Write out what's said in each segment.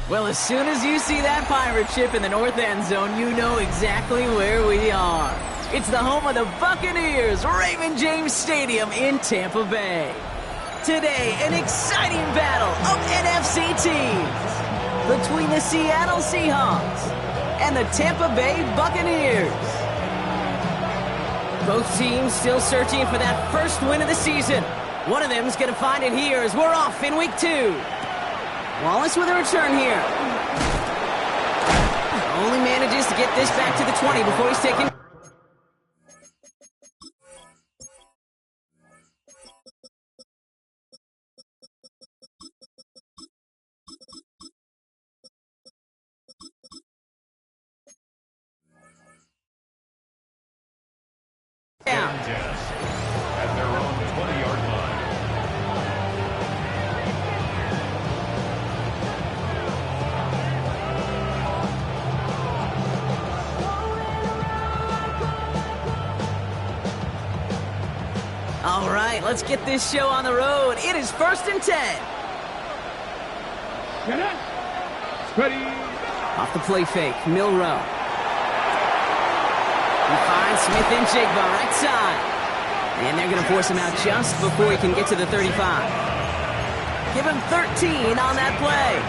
Well, as soon as you see that pirate ship in the north end zone, you know exactly where we are. It's the home of the Buccaneers, Raymond James Stadium in Tampa Bay. Today, an exciting battle of NFC teams between the Seattle Seahawks and the Tampa Bay Buccaneers. Both teams still searching for that first win of the season. One of them is going to find it here as we're off in week 2. Wallace with a return here. Only manages to get this back to the 20 before he's taken. Down. At their own 20-yard line. All right, let's get this show on the road. It is 1st and 10. Ready. Off the play fake, Milrow. He finds Smith and Jigba right side. And they're going to force him out just before he can get to the 35. Give him 13 on that play.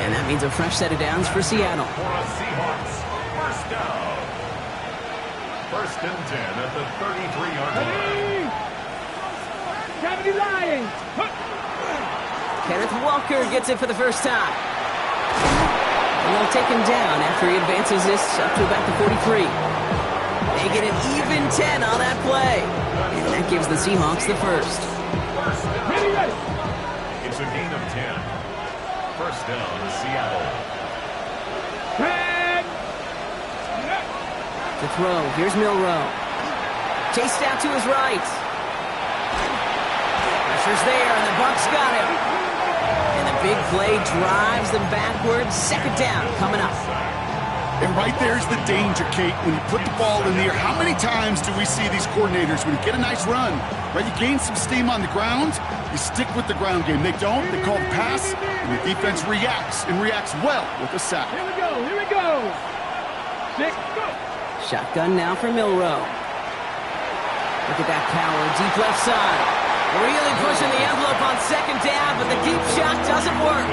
And that means a fresh set of downs for Seattle. For a Seahawks first down. 1st and 10 at the 33-yard line. Gravity Lions. Kenneth Walker gets it for the first time. And they'll take him down after he advances this up to about the 43. They get an even 10 on that play. And that gives the Seahawks the first. Ready. It's a gain of 10. First down, Seattle. 10. To throw, here's Milrow. Chased out to his right. Pressure's there, and the Bucs got him. And the big play drives them backwards. 2nd down coming up. And right there's the danger, Kate. When you put the ball in the air, how many times do we see these coordinators, when you get a nice run, right, you gain some steam on the ground, you stick with the ground game. They don't, they call the pass, and the defense reacts, and reacts well with a sack. Here we go. 6, go. Shotgun now for Milrow. Look at that power, deep left side. Really pushing the envelope on 2nd down, but the deep shot doesn't work.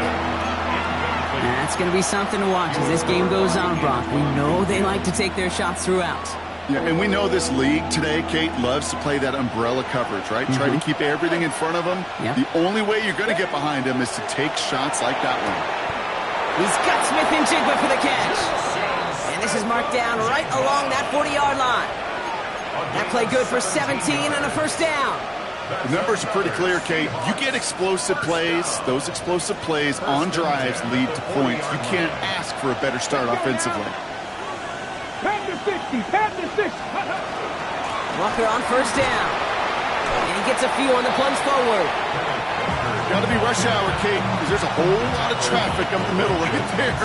That's going to be something to watch as this game goes on, Brock. We know they like to take their shots throughout. Yeah, and we know this league today, Kate, loves to play that umbrella coverage, right? Try to keep everything in front of them. Yep. The only way you're going to get behind them is to take shots like that one. He's got Smith and Jigba for the catch. And this is marked down right along that 40-yard line. That play good for 17 and a first down. The numbers are pretty clear, Kate. You get explosive plays. Those explosive plays on drives lead to points. You can't ask for a better start offensively. Pass to 60. Pass to 6. Walker on 1st down. And he gets a few on the plunge forward. Got to be rush hour, Kate, because there's a whole lot of traffic up the middle right there.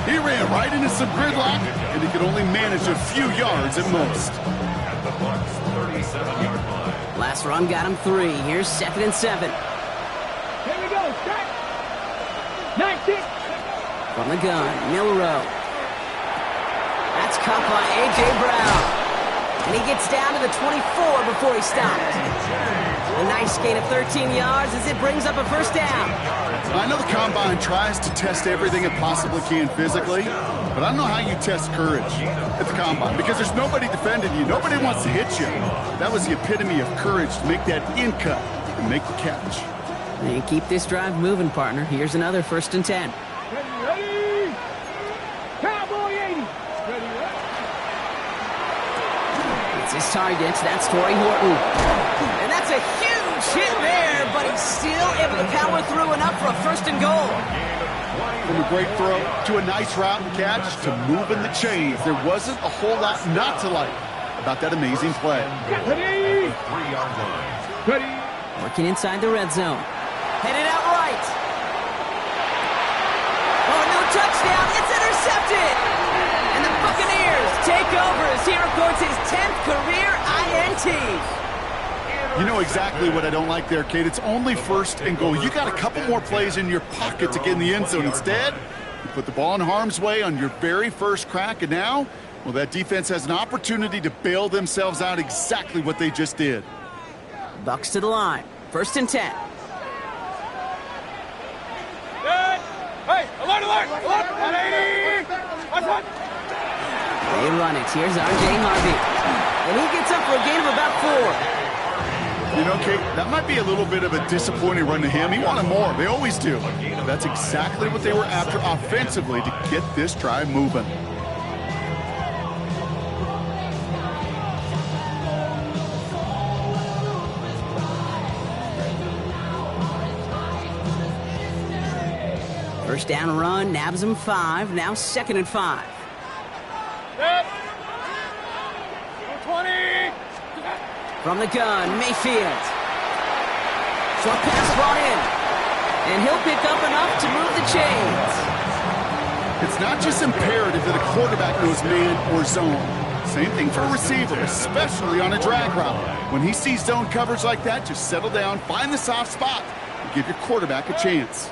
He ran right into some gridlock, and he could only manage a few yards at most. At the Bucs 37-yard line. Last run got him 3. Here's 2nd and 7. Here we go. Start. 19. From the gun, Milrow. That's caught by A.J. Brown. And he gets down to the 24 before he stopped. A nice gain of 13 yards as it brings up a first down. I know the Combine tries to test everything it possibly can physically, but I don't know how you test courage at the Combine because there's nobody defending you. Nobody wants to hit you. That was the epitome of courage to make that in cut and make the catch. And keep this drive moving, partner. Here's another 1st and 10. Ready. Cowboy 80. Ready. It's his target. That's Torrey Horton. And that's a huge hit there, but he's still able to power through enough for a 1st and goal. From a great throw to a nice route and catch to moving the chains, there wasn't a whole lot not to like about that amazing play. Ready. 3-yard line. Ready. Working inside the red zone. Headed out right. Oh, no touchdown. It's intercepted. And the Buccaneers take over as he records his 10th career INT. You know exactly what I don't like there, Kate. It's only 1st and goal. You got a couple more plays in your pocket to get in the end zone. Instead, You put the ball in harm's way on your very first crack, and now, well, that defense has an opportunity to bail themselves out exactly what they just did. Bucks to the line. 1st and 10. Hey, alert, alert, alert! 180! They run it. Here's R.J. Harvey. And he gets up for a gain of about 4. You know, Kate, that might be a little bit of a disappointing run to him. He wanted more. They always do. That's exactly what they were after offensively to get this drive moving. First down run, nabs him 5. Now 2nd and 5. Set. 20! From the gun, Mayfield. Short pass brought in. And he'll pick up enough to move the chains. It's not just imperative that a quarterback knows man or zone. Same thing for a receiver, especially on a drag route. When he sees zone coverage like that, just settle down, find the soft spot, and give your quarterback a chance.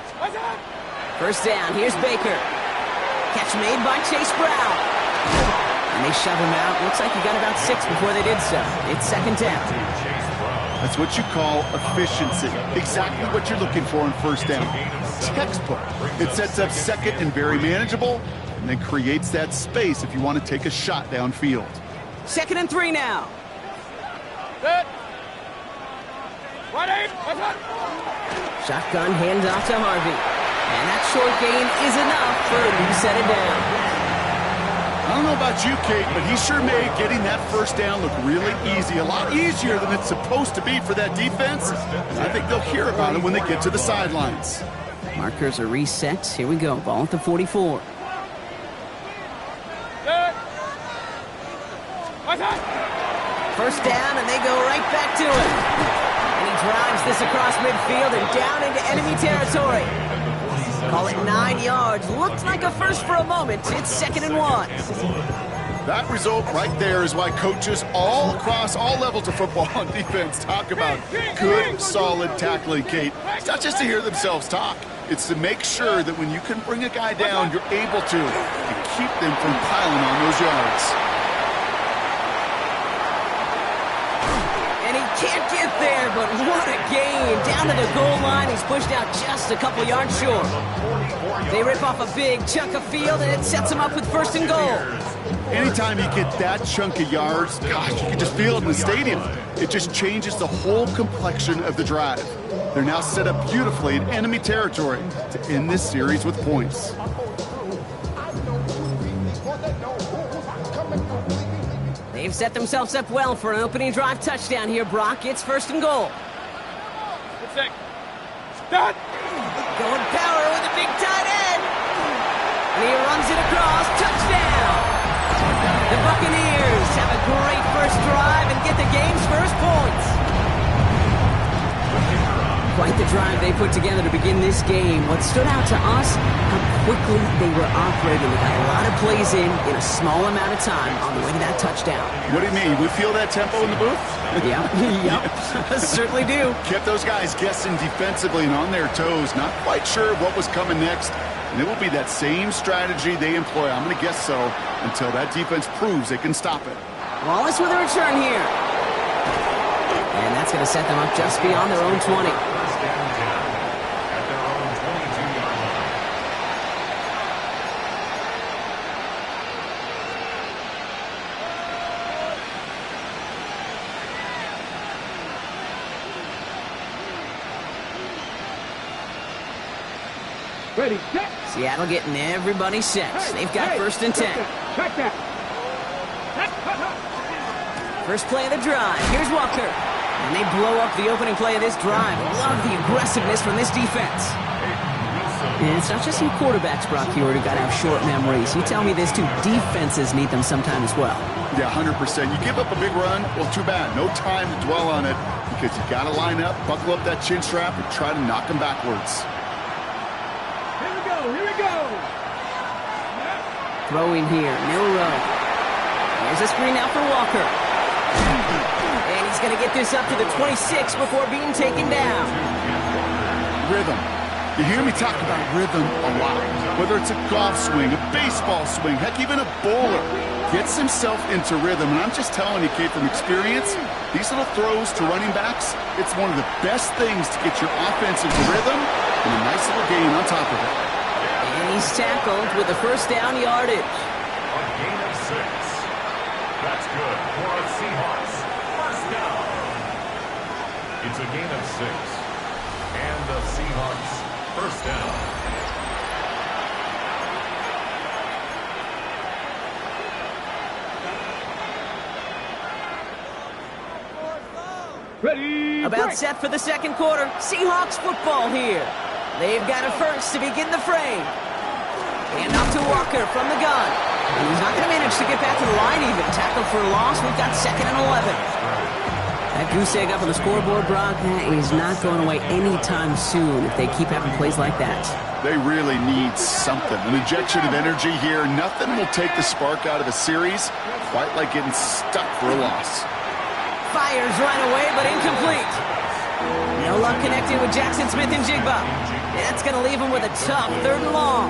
First down, here's Baker. Catch made by Chase Brown. And they shove him out. Looks like he got about 6 before they did so. It's 2nd down. That's what you call efficiency. Exactly what you're looking for on first down. Textbook. It sets up 2nd and very manageable, and then creates that space if you want to take a shot downfield. 2nd and 3 now. Set. 180! Shotgun handoff to Harvey. And that short gain is enough for a new set of downs. I don't know about you, Kate, but he sure made getting that first down look really easy. A lot easier than it's supposed to be for that defense. And I think they'll hear about it when they get to the sidelines. Markers are reset. Here we go. Ball at the 44. First down, and they go right back to it. And he drives this across midfield and down into enemy territory. Call it 9 yards. Looked like a first for a moment. It's 2nd and 1. That result right there is why coaches all across all levels of football and defense talk about good, solid tackling, Kate. It's not just to hear themselves talk. It's to make sure that when you can bring a guy down, you're able to and keep them from piling on those yards. And he can't get there, but what a gain. Down to the goal line, he's pushed out just a couple yards short. They rip off a big chunk of field, and it sets him up with 1st and goal. Anytime you get that chunk of yards, gosh, you can just feel it in the stadium. It just changes the whole complexion of the drive. They're now set up beautifully in enemy territory to end this series with points. They've set themselves up well for an opening drive touchdown here, Brock. It's 1st and goal. Start! Going power with a big tight end. And he runs it across. Touchdown! The Buccaneers have a great first drive and get the game's first points. Quite the drive they put together to begin this game. What stood out to us, how quickly they were operating. They got a lot of plays in a small amount of time on the way to that touchdown. What do you mean? We feel that tempo in the booth? Yep. Certainly do. Kept those guys guessing defensively and on their toes, not quite sure what was coming next. And it will be that same strategy they employ, I'm going to guess so, until that defense proves they can stop it. Wallace with a return here. And that's going to set them up just beyond their own 20. Ready, set. Seattle getting everybody set. They've got 1st and 10. Check that. First play of the drive. Here's Walker. And they blow up the opening play of this drive. Love the aggressiveness from this defense. And it's not just some quarterbacks, Brock, here who got to have short memories. You tell me this too. Defenses need them sometime as well. Yeah, 100%. You give up a big run, well, too bad. No time to dwell on it because you got to line up, buckle up that chin strap, and try to knock them backwards. Here we go. Throwing here, Milrow. There's a screen out for Walker. And he's going to get this up to the 26 before being taken down. Rhythm. You hear me talk about rhythm a lot. Whether it's a golf swing, a baseball swing, heck, even a bowler gets himself into rhythm. And I'm just telling you, Kate, from experience, these little throws to running backs, it's one of the best things to get your offense into rhythm and a nice little gain on top of it. And he's tackled with the first down yardage. A gain of 6. That's good for a Seahawks first down. It's a gain of 6. And the Seahawks first down. Ready. About break. set for the second quarter. Seahawks football here. They've got a first to begin the frame. And off to Walker from the gun. And he's not going to manage to get back to the line even. Tackled for a loss. We've got 2nd and 11. That goose egg up on the scoreboard, Brock, that is not going away anytime soon if they keep having plays like that. They really need something. An injection of energy here. Nothing will take the spark out of a series quite like getting stuck for a loss. Fires right away, but incomplete. No luck connecting with Jackson Smith and Jigba. That's going to leave him with a tough 3rd and long.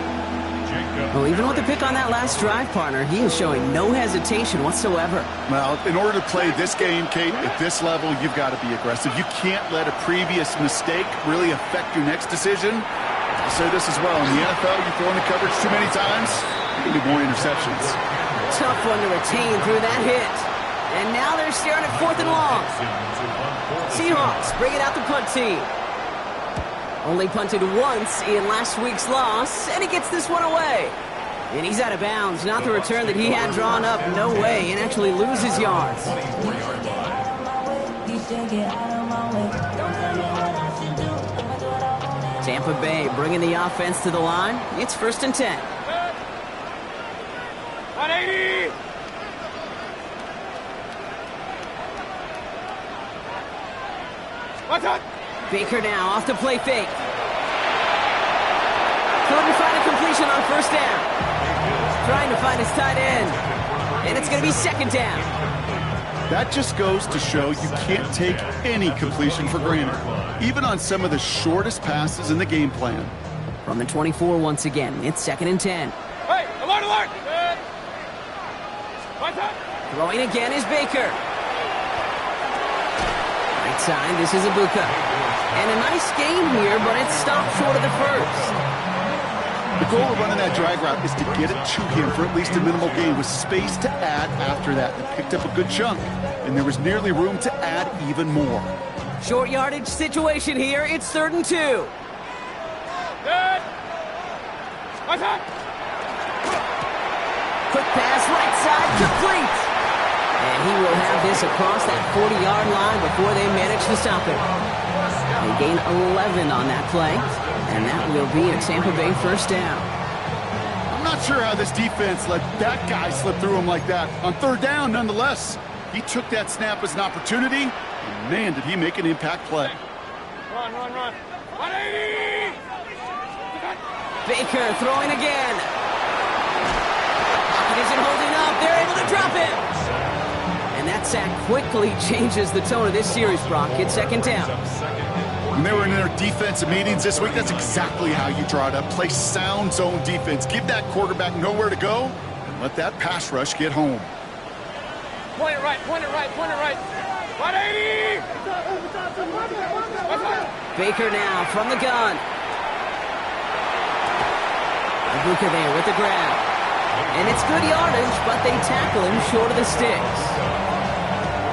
Well, even with the pick on that last drive, partner, he is showing no hesitation whatsoever. Well, in order to play this game, Kate, at this level, you've got to be aggressive. You can't let a previous mistake really affect your next decision. I'll say this as well. In the NFL, you throw in the coverage too many times, you're going to be more interceptions. Tough one to retain through that hit. And now they're staring at 4th and long. Seahawks bring it out the punt team. Only punted once in last week's loss, and he gets this one away. And he's out of bounds. Not the return that he had drawn up. No way. And actually loses yards. Tampa Bay bringing the offense to the line. It's 1st and 10. 180. What's up? Baker now off the play fake. Couldn't find a completion on 1st down. Trying to find his tight end. And it's going to be 2nd down. That just goes to show you can't take any completion for granted, even on some of the shortest passes in the game plan. From the 24 once again, it's 2nd and 10. Hey, alert, alert. What's up? Throwing again is Baker. Right side, this is Ibuka. And a nice gain here, but it's stopped short of the first. The goal of running that drag route is to get it to him for at least a minimal gain with space to add after that. They picked up a good chunk, and there was nearly room to add even more. Short yardage situation here. It's 3rd and 2. Good. What's up? Quick pass, right side, complete. And he will have this across that 40-yard line before they manage to stop it. They gain 11 on that play, and that will be a Tampa Bay first down. I'm not sure how this defense let that guy slip through him like that. On 3rd down, nonetheless, he took that snap as an opportunity, and man, did he make an impact play. Run, run, run. 180. Baker throwing again. Pocket isn't holding up. They're able to drop it. And that sack quickly changes the tone of this series, Brock. It's 2nd down. When they were in their defensive meetings this week, that's exactly how you draw it up. Play sound zone defense. Give that quarterback nowhere to go, and let that pass rush get home. Point it right, point it right, point it right. 180. Baker now from the gun. Ibuka there with the grab. And it's good yardage, but they tackle him short of the sticks.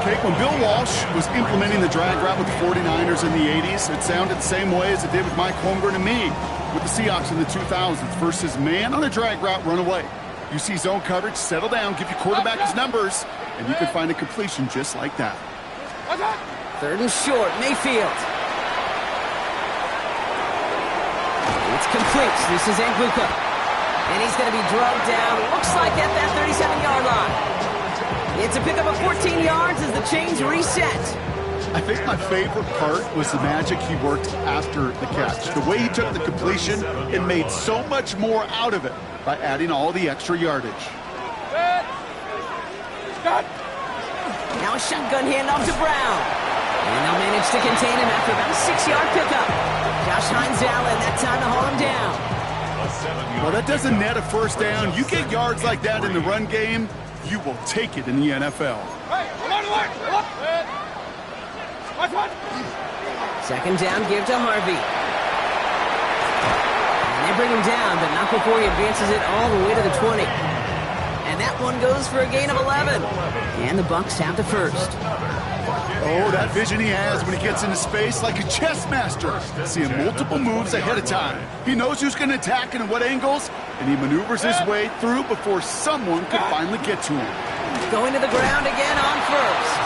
Okay, when Bill Walsh was implementing the drag route with the 49ers in the 80s, it sounded the same way as it did with Mike Holmgren and me with the Seahawks in the 2000s versus man on a drag route, run away. You see zone coverage, settle down, give your quarterback his numbers, and you can find a completion just like that. 3rd and short, Mayfield. It's complete. This is Ibuka. And he's going to be drugged down, looks like at that 37-yard line. It's a pickup of 14 yards as the chains reset. I think my favorite part was the magic he worked after the catch. The way he took the completion and made so much more out of it by adding all the extra yardage. Now a shotgun handoff to Brown. And they'll manage to contain him after about a 6-yard pickup. Josh Hines Allen, that time to haul him down. Well, that doesn't net a first down. You get yards like that in the run game, you will take it in the NFL. Second down, give to Harvey. And they bring him down, but not before he advances it all the way to the 20. And that one goes for a gain of 11. And the Bucs have the first. Oh, that vision he has when he gets into space like a chess master, seeing multiple moves ahead of time. He knows who's going to attack and in what angles, and he maneuvers his way through before someone could finally get to him. Going to the ground again on first.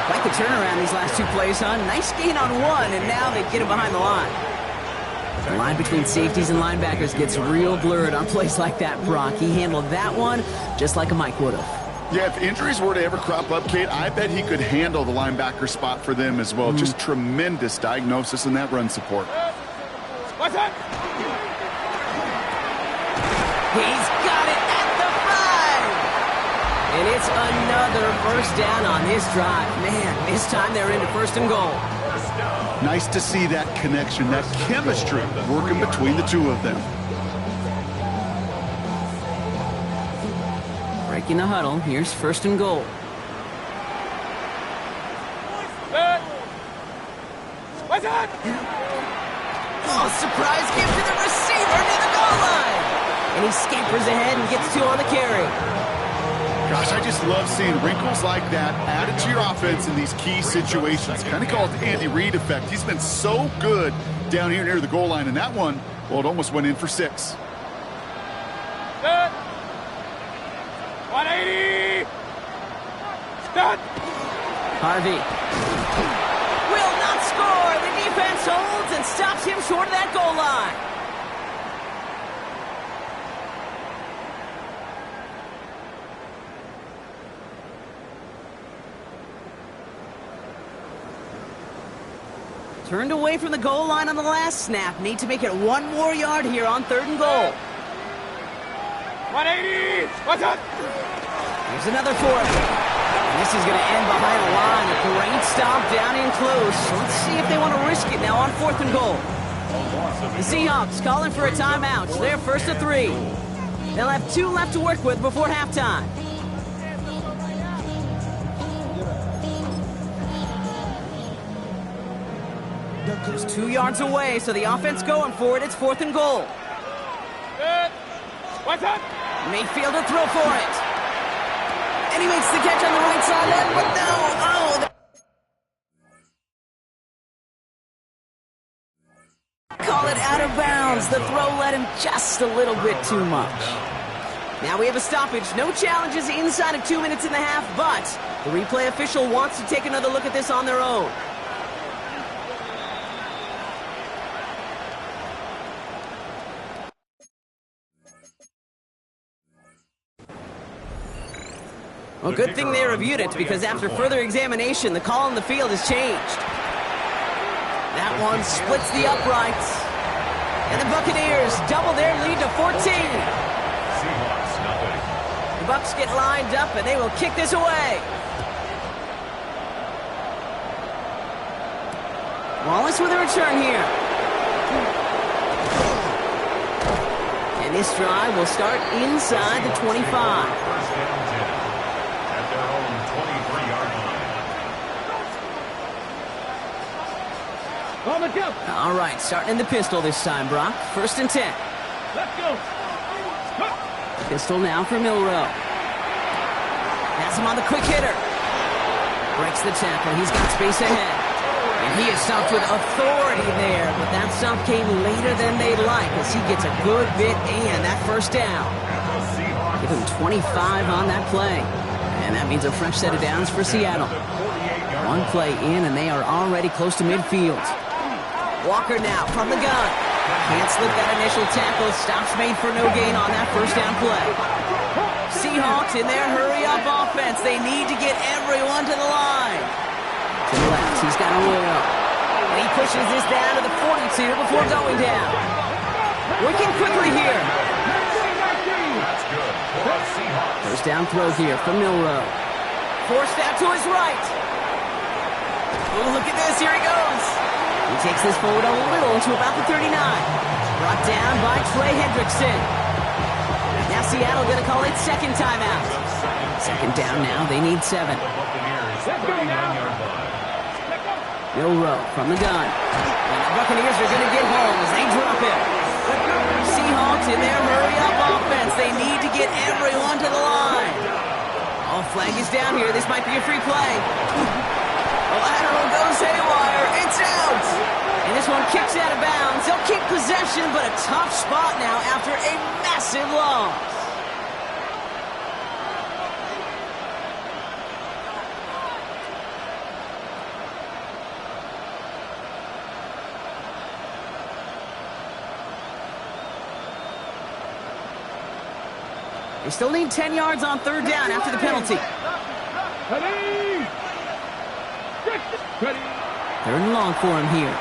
Like the turnaround these last two plays, huh? Nice gain on one, and now they get him behind the line. The line between safeties and linebackers gets real blurred on plays like that, Brock. He handled that one just like a Mike would have. Yeah, if injuries were to ever crop up, Kate, I bet he could handle the linebacker spot for them as well. Just tremendous diagnosis in that run support. What's that? He's got it at the 5! And it's another first down on this drive. Man, this time they're into first and goal. Nice to see that connection, that chemistry working between the two of them. Breaking the huddle, here's first and goal. What's that? Oh, surprise give to the receiver near the goal line. And he scampers ahead and gets two on the carry. Gosh, I just love seeing wrinkles like that added to your offense in these key situations. Kind of call it the Andy Reid effect. He's been so good down here near the goal line, and that one, well, it almost went in for 6. 180! Start! Harvey will not score. The defense holds and stops him short of that goal line. Turned away from the goal line on the last snap. Need to make it one more yard here on third and goal. 180! What's up? Here's another fourth. And this is going to end behind the line. A great stop down in close. Let's see if they want to risk it now on fourth and goal. The Seahawks calling for a timeout. So they're first to 3. They'll have 2 left to work with before halftime. Just 2 yards away, so the offense going for it. It's fourth and goal. What's up? Mayfield to throw for it. And he makes the catch on the right sideline, but no. Oh, call it out of bounds. The throw led him just a little bit too much. Now we have a stoppage. No challenges inside of 2 minutes and a half, but the replay official wants to take another look at this on their own. Well, good thing they reviewed it, because after further examination, the call on the field has changed. That one splits the uprights. And the Buccaneers double their lead to 14. Seahawks, nothing. The Bucs get lined up, and they will kick this away. Wallace with a return here. And this drive will start inside the 25. First down 10. At their own 23-yard line. On the jump. All right, starting in the pistol this time, Brock. First and 10. Let's go. Pistol now for Milrow. Has him on the quick hitter. Breaks the tackle. He's got space ahead. And he is stopped with authority there, but that stop came later than they'd like as he gets a good bit and that first down. Give him 25 on that play. And that means a fresh set of downs for Seattle. One play in, and they are already close to midfield. Walker now from the gun. Can't slip that initial tackle. Stops made for no gain on that first down play. Seahawks in their hurry-up offense. They need to get everyone to the line. To the left, he's got a roll. And he pushes this down to the 42 before going down. Working quickly here. That's good for the Seahawks. First down throw here from Milrow. Forced out to his right. Oh, look at this. Here he goes. He takes this forward a little to about the 39. Brought down by Trey Hendrickson. Now Seattle going to call it second timeout. Second down now. They need 7. Bill Rowe from the gun. And the Buccaneers are going to get home as they drop it. Seahawks in their hurry-up offense. They need to get everyone to the line. Oh, flag is down here. This might be a free play. The lateral goes haywire. It's out. And this one kicks out of bounds. They'll keep possession, but a tough spot now after a massive loss. They still need 10 yards on third down after the penalty. Third and long for him here.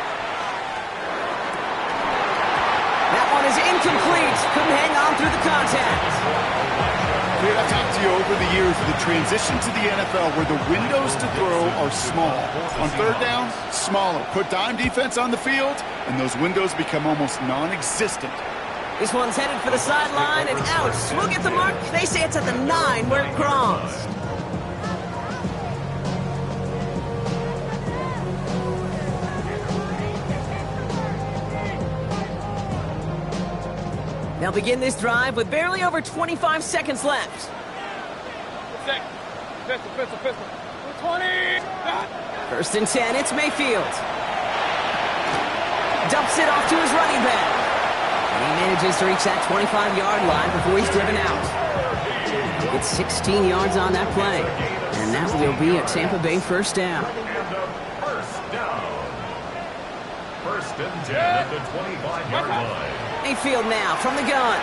That one is incomplete. Couldn't hang on through the contact. I've talked to you over the years of the transition to the NFL where the windows to throw are small. On third down, smaller. Put dime defense on the field, and those windows become almost non-existent. This one's headed for the sideline and out. We'll get the mark. They say it's at the 9 where it crossed. They'll begin this drive with barely over 25 seconds left. Pistol. 20. First and 10, it's Mayfield. Dumps it off to his running back. And he manages to reach that 25-yard line before he's driven out. It's 16 yards on that play. And that will be a Tampa Bay first down. First and 10 at the 25-yard line. Mayfield now from the gun.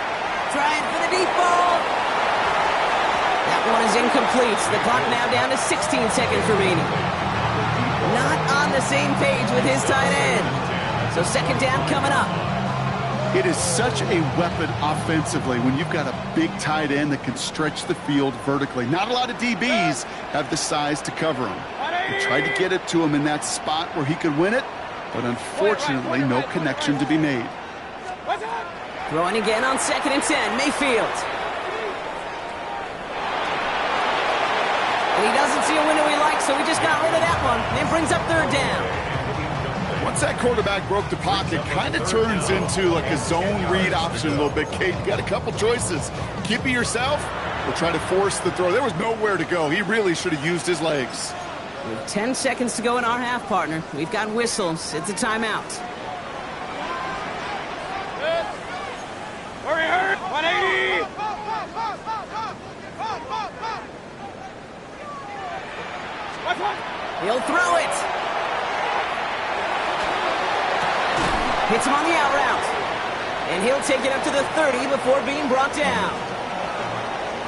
Trying for the deep ball. That one is incomplete. The clock now down to 16 seconds remaining. Not on the same page with his tight end. So second down coming up. It is such a weapon offensively when you've got a big tight end that can stretch the field vertically. Not a lot of DBs have the size to cover him. They tried to get it to him in that spot where he could win it, but unfortunately no connection to be made. Throwing again on second and 10, Mayfield. And he doesn't see a window he likes, so he just got rid of that one. And brings up third down. Once that quarterback broke the pocket, kind of turns into like a zone read option a little bit. Kate, you got a couple choices. Keep it yourself or try to force the throw. There was nowhere to go. He really should have used his legs. With 10 seconds to go in our half, partner. We've got whistles. It's a timeout. Hurry! 180! He'll throw it. Hits him on the out route. And he'll take it up to the 30 before being brought down.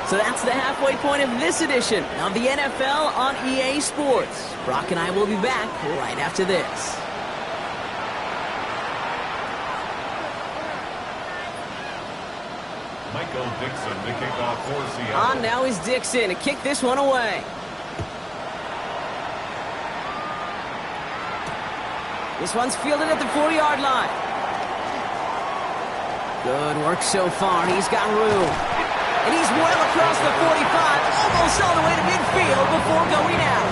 So that's the halfway point of this edition of the NFL on EA Sports. Brock and I will be back right after this. Michael Dixon to kick off for Seattle. On now is Dixon to kick this one away. This one's fielded at the 40-yard line. Good work so far. He's got room. And he's well across the 45, almost all the way to midfield before going out.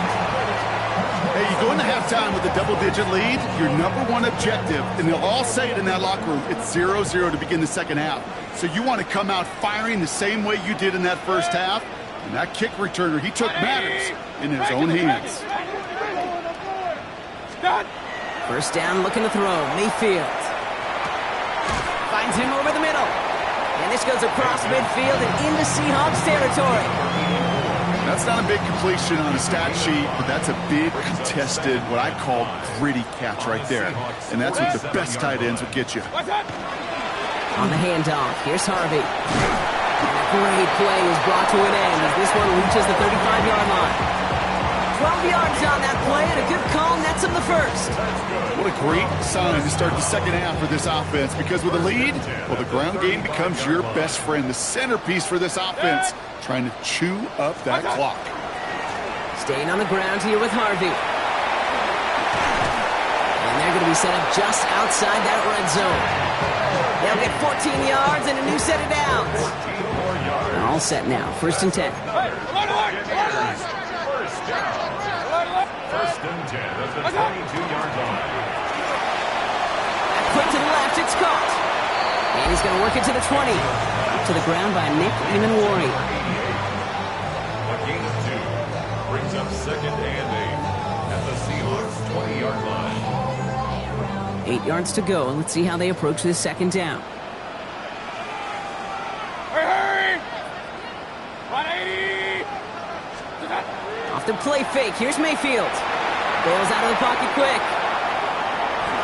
Hey, you go into halftime with a double-digit lead, your number one objective, and they'll all say it in that locker room, it's 0-0 to begin the second half. So you want to come out firing the same way you did in that first half. And that kick returner, he took matters in his own hands. First down, looking to throw. Mayfield finds him over the middle. And this goes across midfield and into Seahawks territory. That's not a big completion on a stat sheet, but that's a big contested, what I call gritty catch right there. And that's what the best tight ends would get you. On the handoff, here's Harvey. And a great play is brought to an end as this one reaches the 35-yard line. 12 yards on that play, and a good call nets him the first. What a great sign to start the second half for this offense, because with a lead, well, the ground game becomes your best friend, the centerpiece for this offense, trying to chew up that clock. Staying on the ground here with Harvey. And they're going to be set up just outside that red zone. They'll get 14 yards and a new set of downs. They're all set now. 1st and 10. First and 10 at the 22-yard line. Quick to the left, it's caught. And he's going to work it to the 20. Up to the ground by Nick Emanwari. A gain of 2 brings up 2nd and 8 at the Seahawks 20-yard line. 8 yards to go. Let's see how they approach this 2nd down. Hurry! 180! Off the play fake. Here's Mayfield. Bails out of the pocket quick.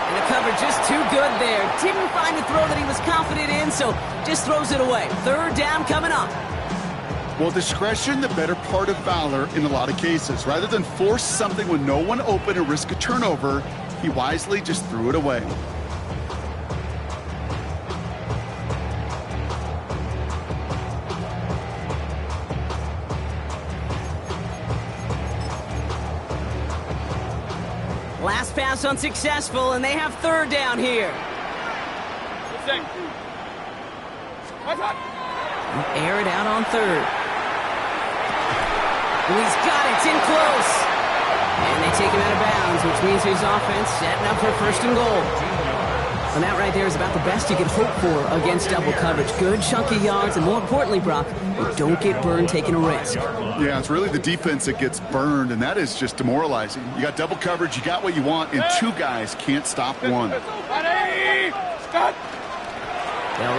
And the cover just too good there. Didn't find a throw that he was confident in, so just throws it away. 3rd down coming up. Well, discretion, the better part of valor in a lot of cases. Rather than force something when no one open and risk a turnover, he wisely just threw it away. Last pass unsuccessful, and they have 3rd down here. Air it out on 3rd. He's got it. It's in close. And they take him out of bounds, which means his offense setting up for 1st and goal. And that right there is about the best you could hope for against double coverage. Good chunky yards, and more importantly, Brock, you don't get burned taking a risk. Yeah, it's really the defense that gets burned, and that is just demoralizing. You got double coverage, you got what you want, and 2 guys can't stop one. They'll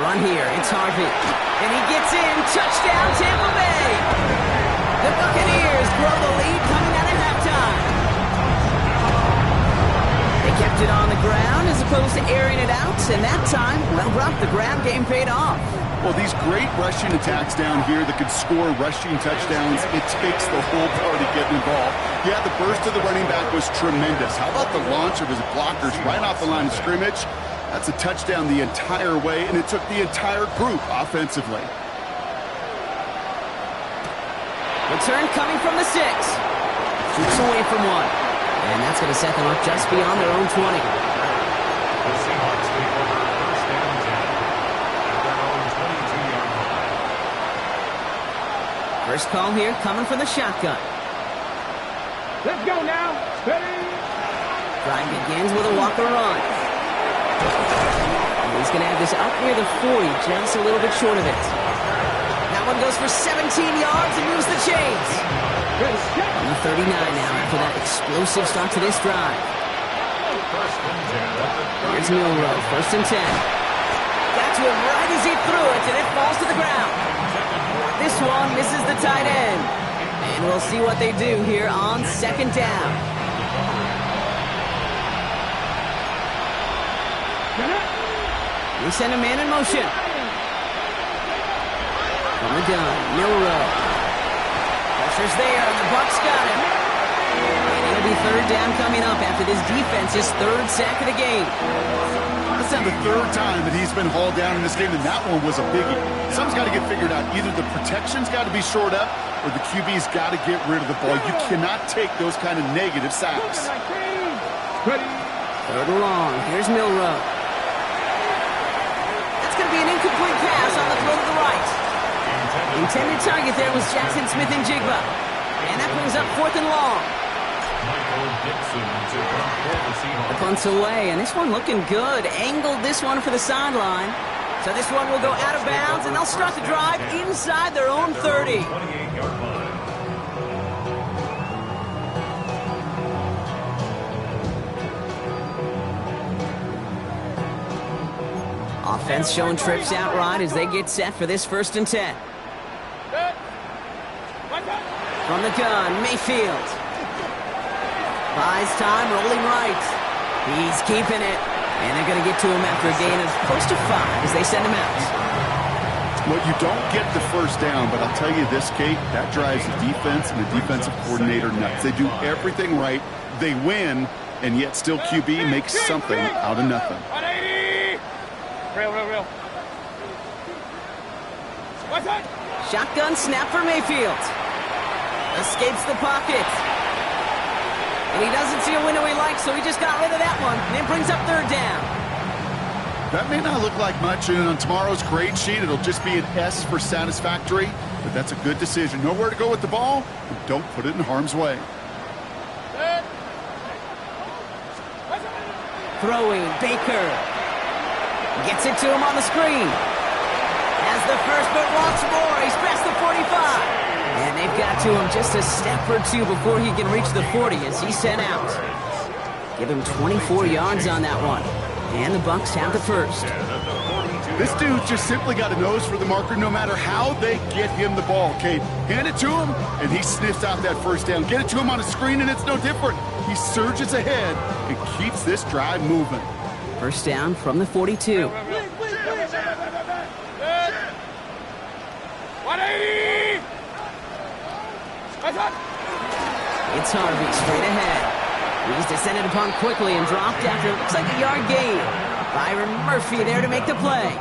run here. It's Harvey. And he gets in. Touchdown, Tampa Bay. The Buccaneers grow the lead coming out of halftime. They kept it on the ground as opposed to airing it out, and that time, well, Brock, the ground game paid off. Well, these great rushing attacks down here that could score rushing touchdowns, it takes the whole party getting involved. Yeah, the burst of the running back was tremendous. How about the launch of his blockers right off the line of scrimmage? That's a touchdown the entire way, and it took the entire group offensively. Return coming from the 6. Shoots away from 1. And that's going to set them up just beyond their own 20. The Seahawks take over 1st and 10 at their own 22-yard line. First call here coming from the shotgun. Let's go now. Ready? Drive begins with a walker run. And he's going to have this up near the 40, just a little bit short of it. That one goes for 17 yards and moves the chains. On the 39 now after that explosive start to this drive. Here's Milrow, 1st and 10. Got to him right as he threw it, and it falls to the ground. This one misses the tight end. And we'll see what they do here on 2nd down. They send a man in motion. From the gun, Milrow. Pressure's there, and the Bucs got him. And it'll be 3rd down coming up after this defense's 3rd sack of the game. That's now the 3rd time that he's been hauled down in this game, and that one was a biggie. Something's got to get figured out. Either the protection's got to be shored up, or the QB's got to get rid of the ball. You cannot take those kind of negative sacks. 3rd and long. Here's Milrow. That's going to be an incomplete pass on the throw to the right. Intended target there was Jackson Smith and Jigba. And that brings up 4th and long. The punt's away, and this one looking good. Angled this one for the sideline. So this one will go out of bounds, and they'll start the drive inside their own 30. Offense showing trips out right as they get set for this 1st and 10. From the gun, Mayfield. Buys time, rolling right. He's keeping it. And they're going to get to him after a gain of close to 5 as they send him out. Well, you don't get the 1st down, but I'll tell you this, Kate, that drives the defense and the defensive coordinator nuts. They do everything right. They win, and yet still QB makes something out of nothing. 180! Real. What's that? Shotgun snap for Mayfield. Escapes the pocket. And he doesn't see a window he likes, so he just got rid of that one. And it brings up third down. That may not look like much, and on tomorrow's grade sheet, it'll just be an S for satisfactory, but that's a good decision. Know where to go with the ball, and don't put it in harm's way. Throwing, Baker. Gets it to him on the screen. Has the first, but wants more. He's past the 45. And they've got to him just a step or two before he can reach the 40 as he's sent out. Give him 24 yards on that one. And the Bucs have the first. This dude just simply got a nose for the marker no matter how they get him the ball, Kate. Hand it to him, and he sniffs out that first down. Get it to him on a screen, and it's no different. He surges ahead and keeps this drive moving. First down from the 42. 180! It's Harvey straight ahead. He's descended upon quickly and dropped after looks like a yard gain. Byron Murphy there to make the play.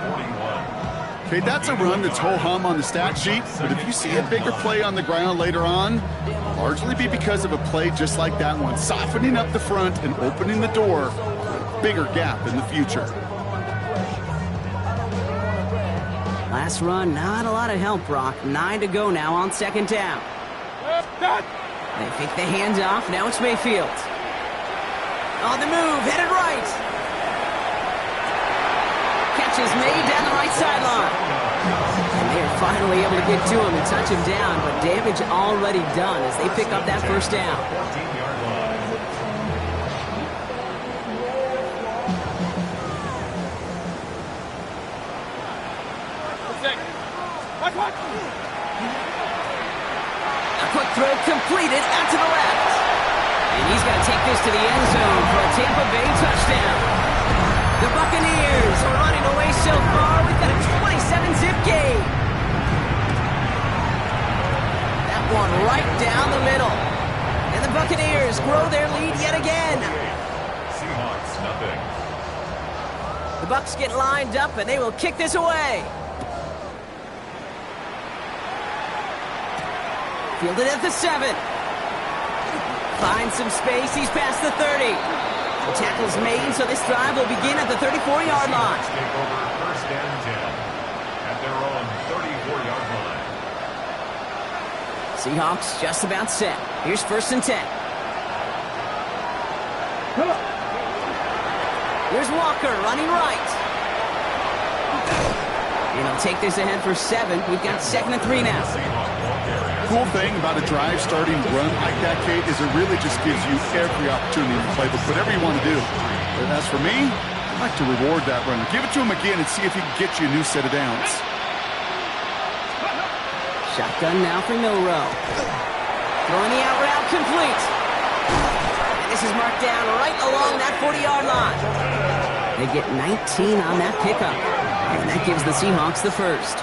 Okay, that's a run that's ho-hum on the stat sheet, but if you see a bigger play on the ground later on, largely be because of a play just like that one, softening up the front and opening the door for a bigger gap in the future. Last run, not a lot of help, Brock. 9 to go now on second down. They fake the handoff. Now it's Mayfield. On the move, headed right. Catch is made down the right sideline. And they are finally able to get to him and touch him down, but damage already done as they pick up that first down. A quick throw completed out to the left. And he's going to take this to the end zone for a Tampa Bay touchdown. The Buccaneers are running away so far. We've got a 27-zip game. That one right down the middle. And the Buccaneers grow their lead yet again. Seahawks, nothing. The Bucs get lined up, and they will kick this away. Fielded at the 7. Finds some space. He's past the 30. The tackle's made, so this drive will begin at the 34-yard line. Take over first and 10 at their own 34-yard line. Seahawks just about set. Here's first and 10. Here's Walker running right. And he'll take this ahead for 7. We've got second and 3 now. Cool thing about a drive starting run like that, Kate, is it really just gives you every opportunity to play with whatever you want to do. But as for me, I'd like to reward that runner. Give it to him again and see if he can get you a new set of downs. Shotgun now for Milrow. Throwing the out route complete. And this is marked down right along that 40-yard line. They get 19 on that pickup. And that gives the Seahawks the first.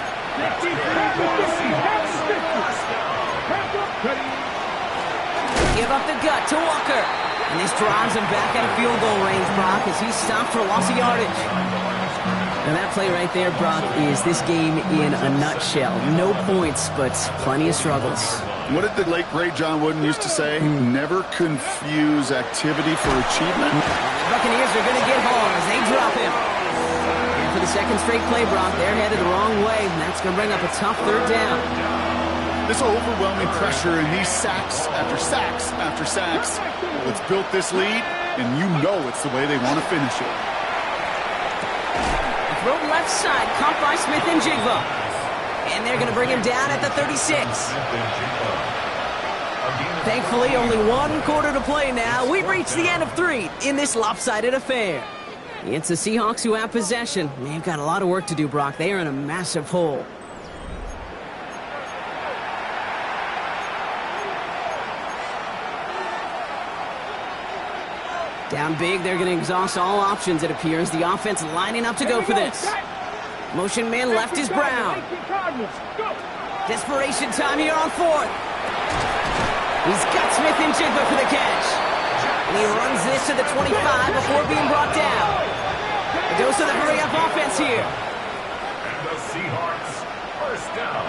Give up the gut to Walker. And this drives him back out of field goal range, Brock, as he's stopped for loss of yardage. And that play right there, Brock, is this game in a nutshell. No points, but plenty of struggles. What did the late, great John Wooden used to say? Never confuse activity for achievement. The Buccaneers are going to get home as they drop him. And for the second straight play, Brock, they're headed the wrong way, and that's going to bring up a tough third down. This overwhelming pressure and these sacks after sacks after sacks. Let's build this lead, and you know it's the way they want to finish it. Throw left side, caught by Smith and Jigba. And they're going to bring him down at the 36. Thankfully, only one quarter to play now. We've reached the end of 3 in this lopsided affair. It's the Seahawks who have possession. They've got a lot of work to do, Brock. They are in a massive hole. Down big, they're going to exhaust all options, it appears. The offense lining up to go for this. Motion man left is Brown. Desperation time here on 4th. He's got Smith and Jigba for the catch. And he runs this to the 25 before being brought down. A dose of the hurry-up offense here. And the Seahawks, first down.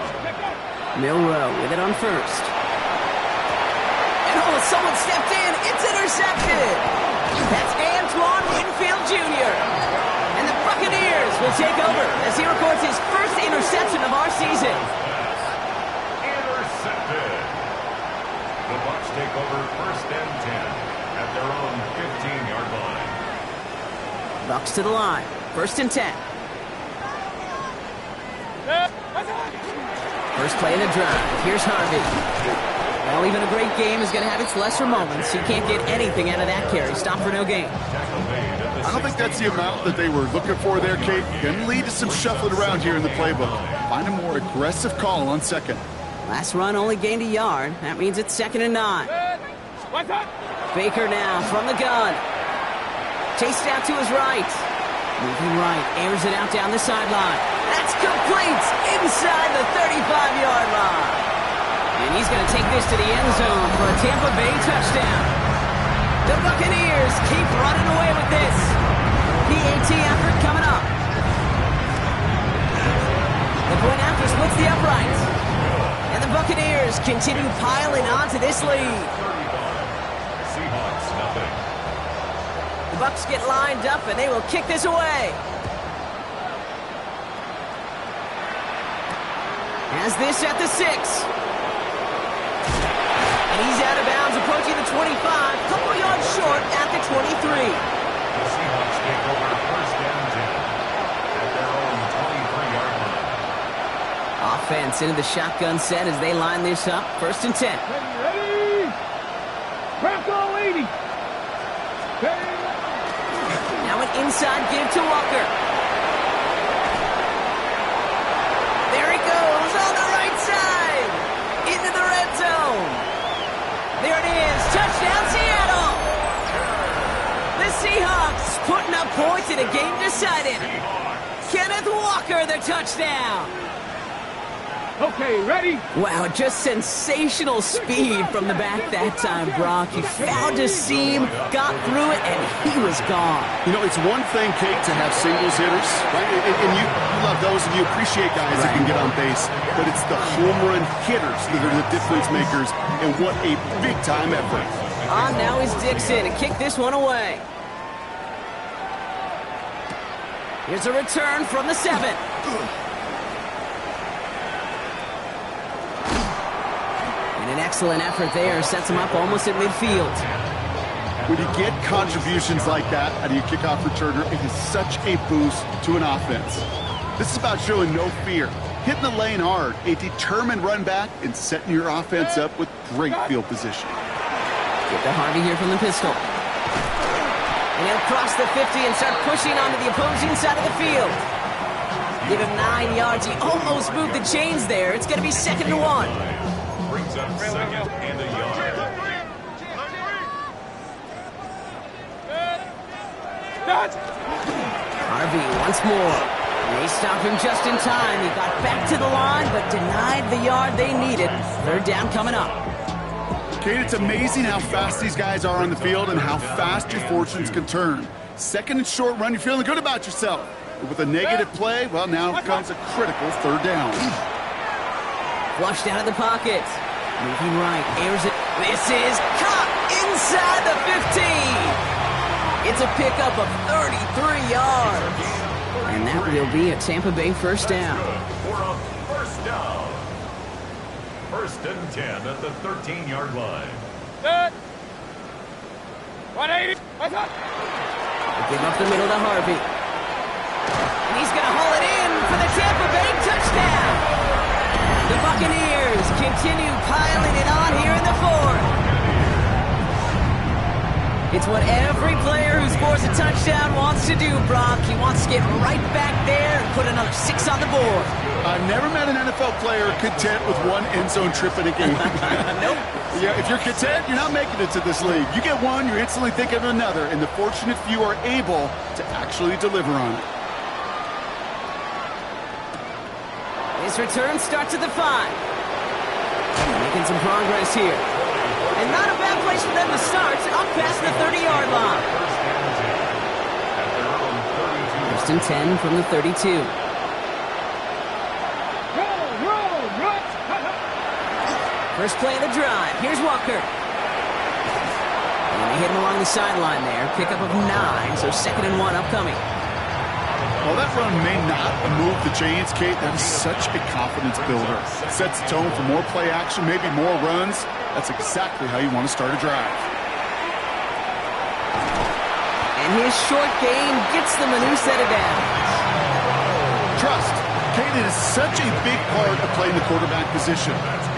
Milrow with it on first. And Oh, someone stepped in. It's intercepted. That's Antoine Winfield Jr. And the Buccaneers will take over as he records his first interception of our season. Intercepted. The Bucs take over first and 10 at their own 15-yard line. Bucs to the line. First and 10. First play of the drive. Here's Harvey. Well, even a great game is going to have its lesser moments. You can't get anything out of that carry. Stop for no gain. I don't think that's the amount that they were looking for there, Kate. Going to lead to some shuffling around here in the playbook. Find a more aggressive call on second. Last run only gained a yard. That means it's 2nd and 9. Baker now from the gun. Chased out to his right. Moving right. Airs it out down the sideline. That's complete inside the 35-yard line. And he's going to take this to the end zone for a Tampa Bay touchdown. The Buccaneers keep running away with this. PAT effort coming up. The point after splits the uprights. And the Buccaneers continue piling on to this lead. Seahawks, nothing. The Bucs get lined up and they will kick this away. Has this at the 6. And he's out of bounds, approaching the 25, couple yards short at the 23. The Seahawks take over first and 10 at their own 23-yard line. Offense into the shotgun set as they line this up. First and 10. Ready? Crack all 80. Now an inside give to Walker. There he goes on the right side. Into the red zone. There it is. Touchdown, Seattle. The Seahawks putting up points in a game decided. Kenneth Walker, the touchdown. Okay, ready? Wow, just sensational speed from the back that time, Brock. He found a seam, got through it, and he was gone. You know, it's one thing, Kate, to have singles hitters, right? And you love those, and you appreciate guys that can get on base. But it's the home run hitters that are the difference makers, and what a big-time effort. Now is Dixon to kick this one away. Here's a return from the 7. An excellent effort there. Sets him up almost at midfield. When you get contributions like that out of your kickoff returner, it is such a boost to an offense. This is about showing no fear, hitting the lane hard, a determined run back, and setting your offense up with great field position. Get to Harvey here from the pistol. And he'll cross the 50 and start pushing onto the opposing side of the field. Give him 9 yards. He almost moved the chains there. It's going to be 2nd and 1. Brings up 2nd and a yard. Harvey once more. They stopped him just in time. He got back to the line, but denied the yard they needed. 3rd down coming up. Kate, it's amazing how fast these guys are on the field and how fast your fortunes can turn. 2nd and short run, you're feeling good about yourself. But with a negative play, well, now comes a critical 3rd down. Flushed out of the pocket. Moving right, airs it. This is caught inside the 15. It's a pickup of 33 yards. And that will be a Tampa Bay first down. For a first down. First and 10 at the 13-yard line. Good. 180. They give up the middle to Harvey. And he's going to haul it in for the Tampa Bay touchdown. The Buccaneers continue piling it on here in the 4th. It's what every player who scores a touchdown wants to do, Brock. He wants to get right back there and put another 6 on the board. I've never met an NFL player content with one end zone trip in a game. Nope. Yeah, if you're content, you're not making it to this league. You get one, you're instantly thinking of another, and the fortunate few are able to actually deliver on it. His return starts at the 5. Making some progress here. And not a bad place for them to start, up past the 30-yard line. First and 10 from the 32. First play of the drive. Here's Walker. hit him along the sideline there. Pickup of 9, so 2nd and 1 upcoming. Well, that run may not move the chains, Kate. That is such a confidence builder. It sets the tone for more play action, maybe more runs. That's exactly how you want to start a drive. And his short gain gets them a new set of downs. Trust. Kate, it is such a big part of playing the quarterback position.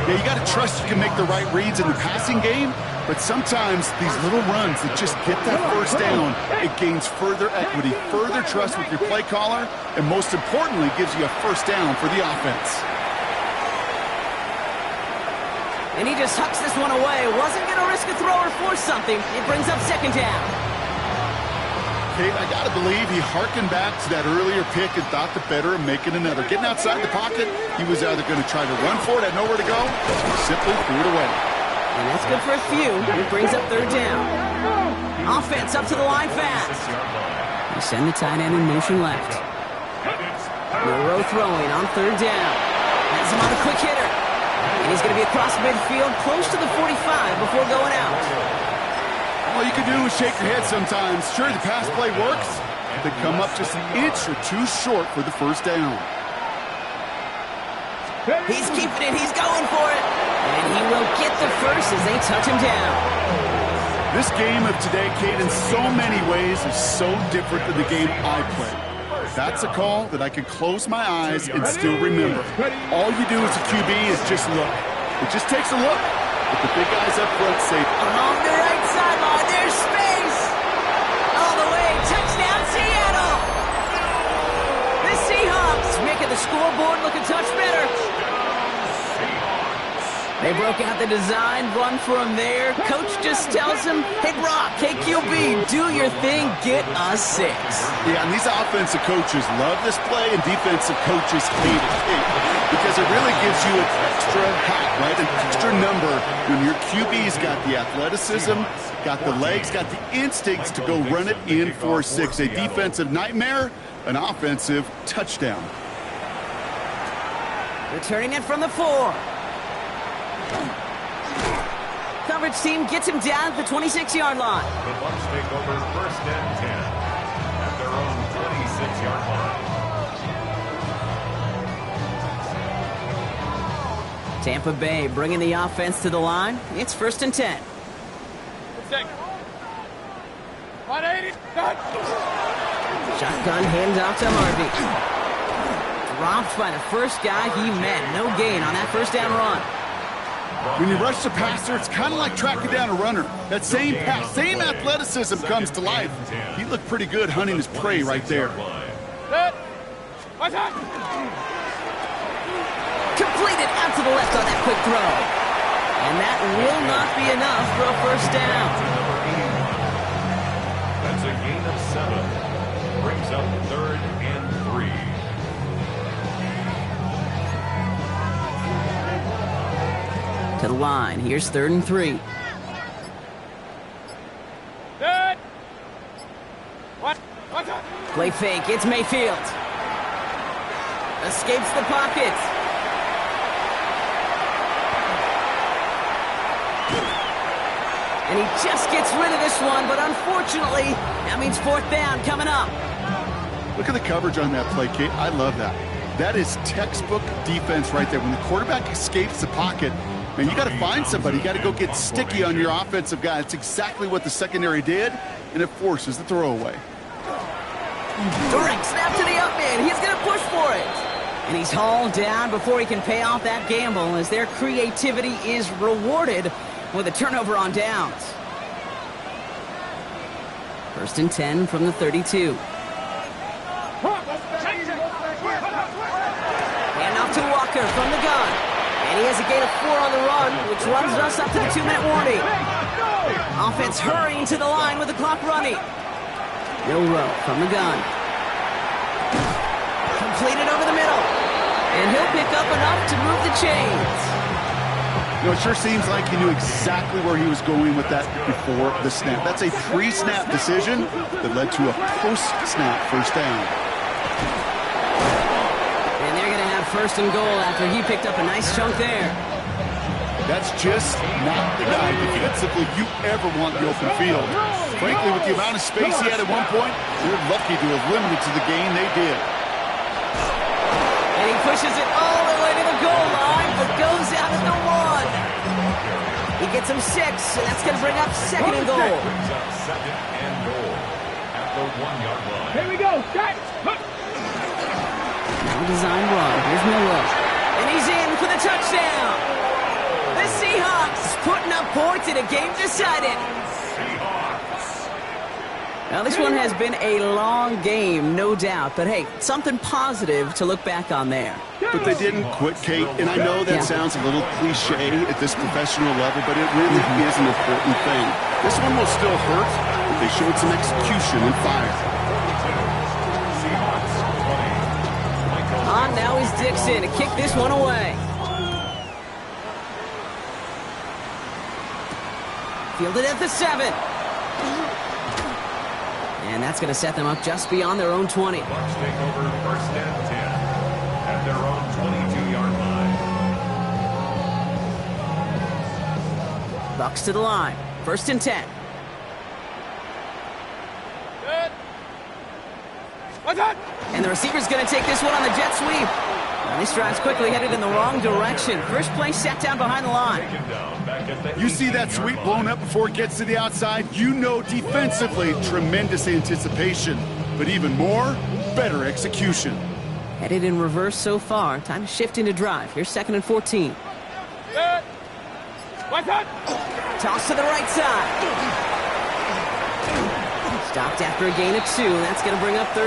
Yeah, you got to trust you can make the right reads in the passing game, but sometimes these little runs that just get that first down, it gains further equity, further trust with your play caller, and most importantly, gives you a first down for the offense. And he just hucks this one away. Wasn't going to risk a throw or force something. It brings up 2nd down. Kate, I got to believe he hearkened back to that earlier pick and thought the better of making another. Getting outside the pocket, he was either going to try to run for it, had nowhere to go, or he simply threw it away. And that's good for a few. It brings up 3rd down. Offense up to the line fast. You send the tight end in motion left. Monroe throwing on 3rd down. Has him on a quick hitter. And he's going to be across midfield, close to the 45 before going out. All you can do is shake your head sometimes. Sure, the pass play works. They come up just an inch or two short for the first down. He's keeping it. He's going for it. And he will get the first as they touch him down. This game of today, Kate, in so many ways is so different than the game I played. That's a call that I can close my eyes and still remember. All you do as a QB is just look. It just takes a look. But the big guys up front say, along the right sideline, there's space. All the way, touchdown Seattle. The Seahawks making the scoreboard look a touch better. They broke out the design, run for him there. Coach just tells him, hey, Brock, hey, QB, do your thing, get us 6. Yeah, and these offensive coaches love this play, and defensive coaches hate it. Because it really gives you an extra hat, right? An extra number when your QB's got the athleticism, got the legs, got the instincts to go run it in for 6. A defensive nightmare, an offensive touchdown. Returning it from the 4. Coverage team gets him down at the 26-yard line. The Bucs take over 1st and 10 at their own 26-yard line. Tampa Bay bringing the offense to the line. It's 1st and 10. 180. Shotgun handoff to Harvey. Dropped by the first guy he met. No gain on that first down run. When you rush the passer, it's kind of like tracking down a runner. That same pass, same athleticism comes to life. He looked pretty good hunting his prey right there. Completed out to the left on that quick throw. And that will not be enough for a first down. That's a gain of 7. Brings up 3rd and 3. To the line. Here's 3rd and 3. Good. Play fake. It's Mayfield. Escapes the pocket. And he just gets rid of this one, but unfortunately, that means 4th down coming up. Look at the coverage on that play, Kate. I love that. That is textbook defense right there. When the quarterback escapes the pocket, man, you got to find somebody. You got to go get sticky on your offensive guy. It's exactly what the secondary did, and it forces the throwaway. Direct snap to the up man. He's going to push for it. And he's hauled down before he can pay off that gamble as their creativity is rewarded with a turnover on downs. 1st and 10 from the 32. Handoff to Walker from the gun. And he has a gain of 4 on the run, which runs us up to the 2-minute warning. Offense hurrying to the line with the clock running. Milrow from the gun. Completed over the middle. And he'll pick up enough to move the chains. You know, it sure seems like he knew exactly where he was going with that before the snap. That's a pre-snap decision that led to a post-snap first down. And they're going to have 1st and goal after he picked up a nice chunk there. That's just not the guy defensively you ever want in the open field. Frankly, with the amount of space he had at one point, they're lucky to have limited to the gain they did. And he pushes it all the way to the goal line, but goes out at the 1. He gets him 6, and that's going to bring up second and goal. Brings up second and goal at the 1-yard line. Here we go. Cut. Now design run. Here's Miller. And he's in for the touchdown. The Seahawks putting up points in a game decided. Seahawks. Now, this one has been a long game, no doubt. But, hey, something positive to look back on there. But they didn't quit, Kate, and I know that sounds a little cliche at this professional level, but it really is an important thing. This one will still hurt, but they showed some execution and fire. Seahawks 20. On now is Dixon to kick this one away. Fielded at the 7. And that's going to set them up just beyond their own 20. Bucs take over first and 10 at their own 22-yard line. Bucs to the line. First and 10. Good. What's up? And the receiver's going to take this one on the jet sweep. And this drive's quickly headed in the wrong direction. First play set down behind the line. Taken down back at the You see that sweep blown up before it gets to the outside? You know defensively, tremendous anticipation. But even more, better execution. Headed in reverse so far. Time to shift into drive. Here's second and 14. Good. What's up? Toss to the right side. Stopped after a gain of 2. And that's going to bring up third.